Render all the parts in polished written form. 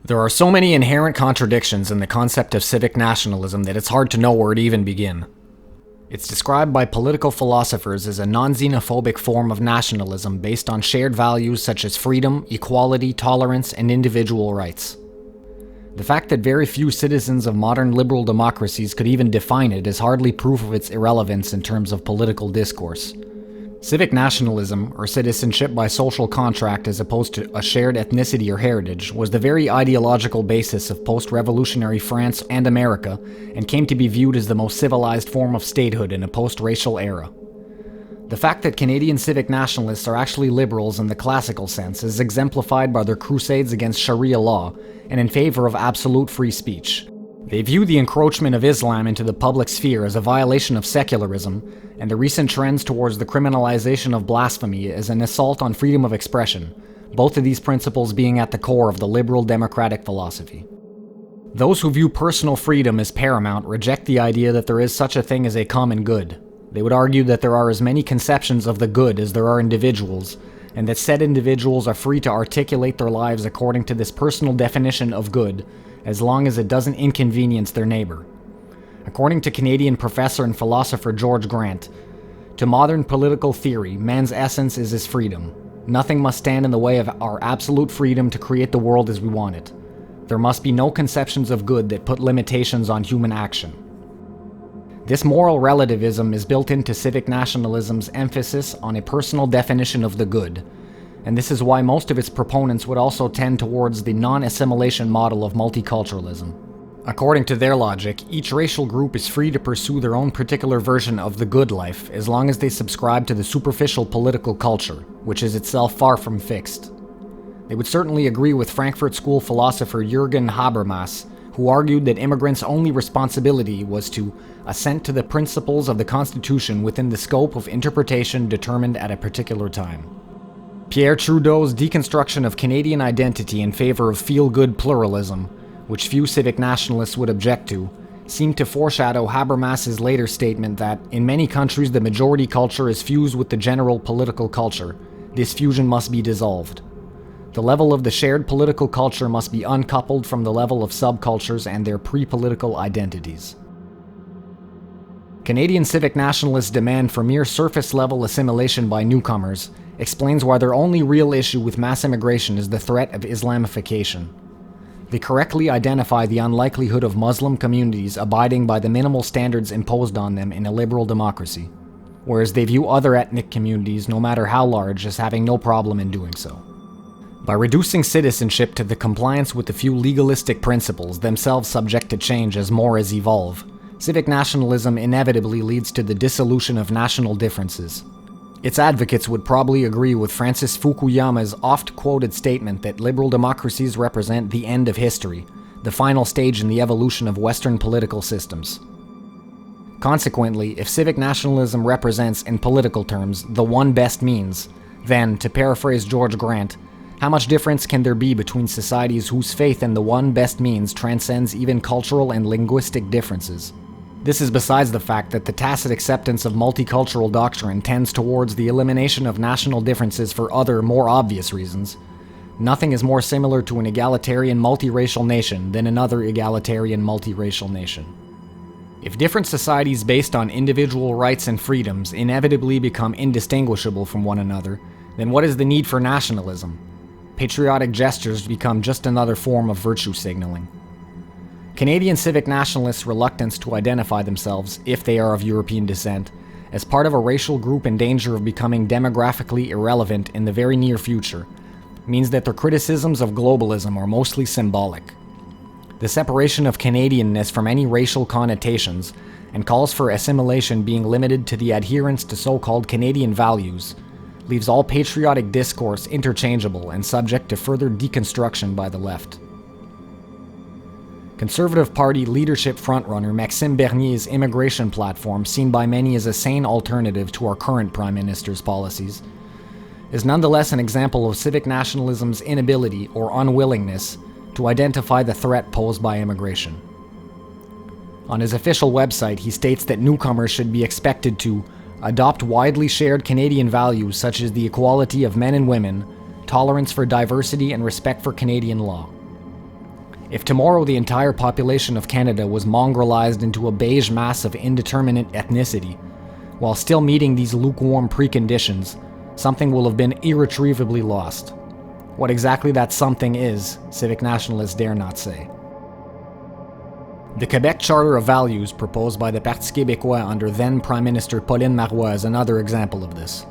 There are so many inherent contradictions in the concept of civic nationalism that it's hard to know where to even begin. It's described by political philosophers as a non-xenophobic form of nationalism based on shared values such as freedom, equality, tolerance, and individual rights. The fact that very few citizens of modern liberal democracies could even define it is hardly proof of its irrelevance in terms of political discourse. Civic nationalism, or citizenship by social contract as opposed to a shared ethnicity or heritage, was the very ideological basis of post-revolutionary France and America, and came to be viewed as the most civilized form of statehood in a post-racial era. The fact that Canadian civic nationalists are actually liberals in the classical sense is exemplified by their crusades against Sharia law and in favor of absolute free speech. They view the encroachment of Islam into the public sphere as a violation of secularism, and the recent trends towards the criminalization of blasphemy as an assault on freedom of expression, both of these principles being at the core of the liberal democratic philosophy. Those who view personal freedom as paramount reject the idea that there is such a thing as a common good. They would argue that there are as many conceptions of the good as there are individuals, and that said individuals are free to articulate their lives according to this personal definition of good, as long as it doesn't inconvenience their neighbor. According to Canadian professor and philosopher George Grant, to modern political theory, man's essence is his freedom. Nothing must stand in the way of our absolute freedom to create the world as we want it. There must be no conceptions of good that put limitations on human action. This moral relativism is built into civic nationalism's emphasis on a personal definition of the good, and this is why most of its proponents would also tend towards the non-assimilation model of multiculturalism. According to their logic, each racial group is free to pursue their own particular version of the good life as long as they subscribe to the superficial political culture, which is itself far from fixed. They would certainly agree with Frankfurt School philosopher Jürgen Habermas, who argued that immigrants' only responsibility was to assent to the principles of the Constitution within the scope of interpretation determined at a particular time. Pierre Trudeau's deconstruction of Canadian identity in favor of feel-good pluralism, which few civic nationalists would object to, seemed to foreshadow Habermas's later statement that, in many countries the majority culture is fused with the general political culture. This fusion must be dissolved. The level of the shared political culture must be uncoupled from the level of subcultures and their pre-political identities. Canadian civic nationalists' demand for mere surface-level assimilation by newcomers explains why their only real issue with mass immigration is the threat of Islamification. They correctly identify the unlikelihood of Muslim communities abiding by the minimal standards imposed on them in a liberal democracy, whereas they view other ethnic communities, no matter how large, as having no problem in doing so. By reducing citizenship to the compliance with a few legalistic principles, themselves subject to change as mores evolve, civic nationalism inevitably leads to the dissolution of national differences. Its advocates would probably agree with Francis Fukuyama's oft-quoted statement that liberal democracies represent the end of history, the final stage in the evolution of Western political systems. Consequently, if civic nationalism represents, in political terms, the one best means, then, to paraphrase George Grant, how much difference can there be between societies whose faith in the one best means transcends even cultural and linguistic differences? This is besides the fact that the tacit acceptance of multicultural doctrine tends towards the elimination of national differences for other, more obvious reasons. Nothing is more similar to an egalitarian multiracial nation than another egalitarian multiracial nation. If different societies based on individual rights and freedoms inevitably become indistinguishable from one another, then what is the need for nationalism? Patriotic gestures become just another form of virtue signaling. Canadian civic nationalists' reluctance to identify themselves, if they are of European descent, as part of a racial group in danger of becoming demographically irrelevant in the very near future, means that their criticisms of globalism are mostly symbolic. The separation of Canadianness from any racial connotations, and calls for assimilation being limited to the adherence to so-called Canadian values, leaves all patriotic discourse interchangeable and subject to further deconstruction by the left. Conservative Party leadership frontrunner Maxime Bernier's immigration platform, seen by many as a sane alternative to our current Prime Minister's policies, is nonetheless an example of civic nationalism's inability or unwillingness to identify the threat posed by immigration. On his official website, he states that newcomers should be expected to adopt widely shared Canadian values such as the equality of men and women, tolerance for diversity, and respect for Canadian law. If tomorrow the entire population of Canada was mongrelized into a beige mass of indeterminate ethnicity, while still meeting these lukewarm preconditions, something will have been irretrievably lost. What exactly that something is, civic nationalists dare not say. The Quebec Charter of Values proposed by the Parti Québécois under then Prime Minister Pauline Marois is another example of this.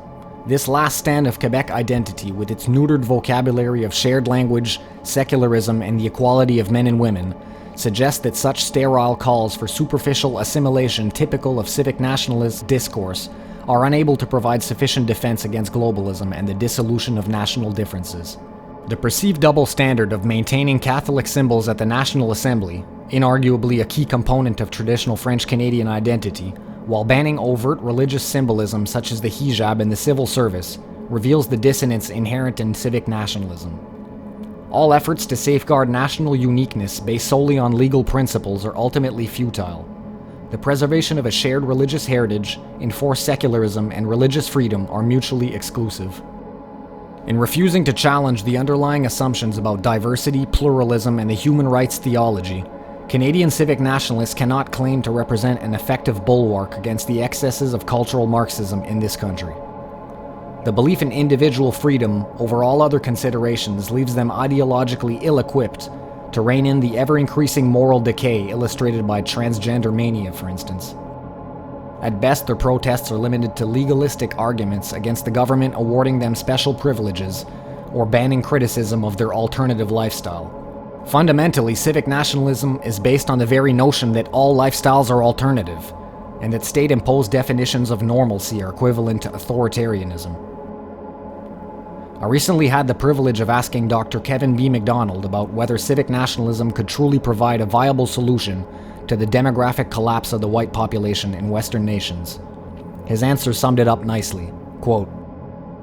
This last stand of Quebec identity, with its neutered vocabulary of shared language, secularism, and the equality of men and women, suggests that such sterile calls for superficial assimilation typical of civic nationalist discourse are unable to provide sufficient defense against globalism and the dissolution of national differences. The perceived double standard of maintaining Catholic symbols at the National Assembly, inarguably a key component of traditional French-Canadian identity, while banning overt religious symbolism such as the hijab in the civil service, reveals the dissonance inherent in civic nationalism. All efforts to safeguard national uniqueness based solely on legal principles are ultimately futile. The preservation of a shared religious heritage, enforced secularism, and religious freedom are mutually exclusive. In refusing to challenge the underlying assumptions about diversity, pluralism, and the human rights theology, Canadian civic nationalists cannot claim to represent an effective bulwark against the excesses of cultural Marxism in this country. The belief in individual freedom over all other considerations leaves them ideologically ill-equipped to rein in the ever-increasing moral decay illustrated by transgender mania, for instance. At best, their protests are limited to legalistic arguments against the government awarding them special privileges or banning criticism of their alternative lifestyle. Fundamentally, civic nationalism is based on the very notion that all lifestyles are alternative, and that state-imposed definitions of normalcy are equivalent to authoritarianism. I recently had the privilege of asking Dr. Kevin B. MacDonald about whether civic nationalism could truly provide a viable solution to the demographic collapse of the white population in Western nations. His answer summed it up nicely. Quote,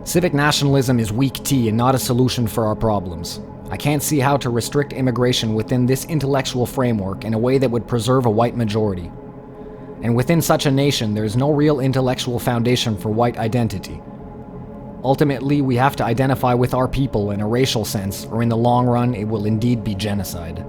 "Civic nationalism is weak tea and not a solution for our problems. I can't see how to restrict immigration within this intellectual framework in a way that would preserve a white majority. And within such a nation, there is no real intellectual foundation for white identity. Ultimately, we have to identify with our people in a racial sense, or in the long run, it will indeed be genocide."